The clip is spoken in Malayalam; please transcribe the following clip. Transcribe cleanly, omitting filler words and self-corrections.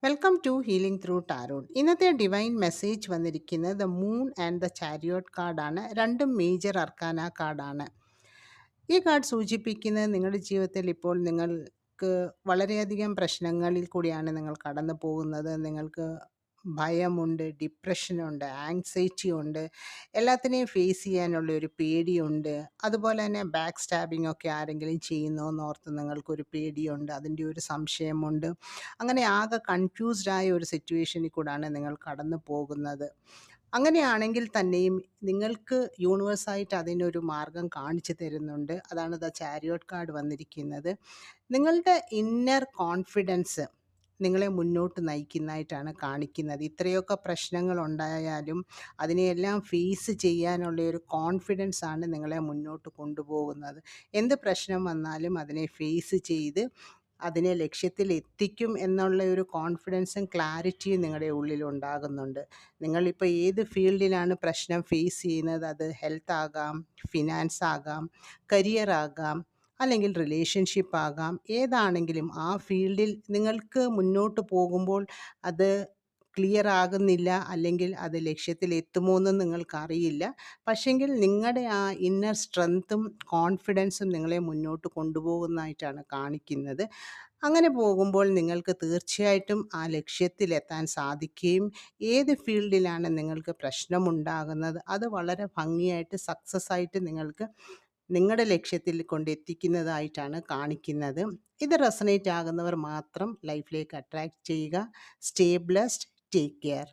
Welcome to healing through tarot. ഇന്നത്തെ ഡിവൈൻ മെസ്സേജ് വന്നിരിക്കുന്നത് the moon and the chariot കാർഡാണ്. രണ്ടും മേജർ അർക്കാന കാർഡാണ്. ഈ കാർഡ് സൂചിപ്പിക്കുന്നത് നിങ്ങളുടെ ജീവിതത്തിൽ ഇപ്പോൾ നിങ്ങൾക്ക് വളരെയധികം പ്രശ്നങ്ങളിൽ കൂടിയാണ് നിങ്ങൾ കടന്നു പോകുന്നത്. നിങ്ങൾക്ക് ഭയമുണ്ട്, ഡിപ്രഷനുണ്ട്, ആങ്സൈറ്റി ഉണ്ട്, എല്ലാത്തിനെയും ഫേസ് ചെയ്യാനുള്ള ഒരു പേടിയുണ്ട്. അതുപോലെ തന്നെ ബാക്ക് സ്റ്റാബിംഗ് ഒക്കെ ആരെങ്കിലും ചെയ്യുന്നോ എന്നോർത്ത് നിങ്ങൾക്കൊരു പേടിയുണ്ട്, അതിൻ്റെ ഒരു സംശയമുണ്ട്. അങ്ങനെ ആകെ കൺഫ്യൂസ്ഡ് ആയ ഒരു സിറ്റുവേഷനിൽ കൂടാണ് നിങ്ങൾ കടന്നു പോകുന്നത്. അങ്ങനെയാണെങ്കിൽ തന്നെയും നിങ്ങൾക്ക് യൂണിവേഴ്സായിട്ട് അതിനൊരു മാർഗം കാണിച്ചു തരുന്നുണ്ട്. അതാണ് ദ ചാരിയോട്ട് കാർഡ് വന്നിരിക്കുന്നത്. നിങ്ങളുടെ ഇന്നർ കോൺഫിഡൻസ് നിങ്ങളെ മുന്നോട്ട് നയിക്കുന്നതായിട്ടാണ് കാണിക്കുന്നത്. ഇത്രയൊക്കെ പ്രശ്നങ്ങൾ ഉണ്ടായാലും അതിനെയെല്ലാം ഫേസ് ചെയ്യാനുള്ള ഒരു കോൺഫിഡൻസ് ആണ് നിങ്ങളെ മുന്നോട്ട് കൊണ്ടുപോകുന്നത്. എന്ത് പ്രശ്നം വന്നാലും അതിനെ ഫേസ് ചെയ്ത് അതിനെ ലക്ഷ്യത്തിൽ എത്തിക്കും എന്നുള്ള ഒരു കോൺഫിഡൻസും ക്ലാരിറ്റിയും നിങ്ങളുടെ ഉള്ളിൽ ഉണ്ടാകുന്നുണ്ട്. നിങ്ങളിപ്പോൾ ഏത് ഫീൽഡിലാണ് പ്രശ്നം ഫേസ് ചെയ്യുന്നത്, അത് ഹെൽത്ത് ആകാം, ഫിനാൻസ് ആകാം, കരിയർ ആകാം, അല്ലെങ്കിൽ റിലേഷൻഷിപ്പ് ആകാം, ഏതാണെങ്കിലും ആ ഫീൽഡിൽ നിങ്ങൾക്ക് മുന്നോട്ട് പോകുമ്പോൾ അത് ക്ലിയർ ആകുന്നില്ല, അല്ലെങ്കിൽ അത് ലക്ഷ്യത്തിൽ എത്തുമോ എന്നും നിങ്ങൾക്കറിയില്ല. പക്ഷെങ്കിൽ നിങ്ങളുടെ ആ ഇന്നർ സ്ട്രെങ്ത്തും കോൺഫിഡൻസും നിങ്ങളെ മുന്നോട്ട് കൊണ്ടുപോകുന്നതായിട്ടാണ് കാണിക്കുന്നത്. അങ്ങനെ പോകുമ്പോൾ നിങ്ങൾക്ക് തീർച്ചയായിട്ടും ആ ലക്ഷ്യത്തിലെത്താൻ സാധിക്കുകയും ഏത് ഫീൽഡിലാണ് നിങ്ങൾക്ക് പ്രശ്നമുണ്ടാകുന്നത് അത് വളരെ ഭംഗിയായിട്ട് സക്സസ് ആയിട്ട് നിങ്ങൾക്ക് നിങ്ങളുടെ ലക്ഷ്യത്തിൽ കൊണ്ടെത്തിക്കുന്നതായിട്ടാണ് കാണിക്കുന്നത്. ഇത് റെസണേറ്റ് ആകുന്നവർ മാത്രം ലൈഫിലേക്ക് അട്രാക്റ്റ് ചെയ്യുക. Stay blessed. Take care.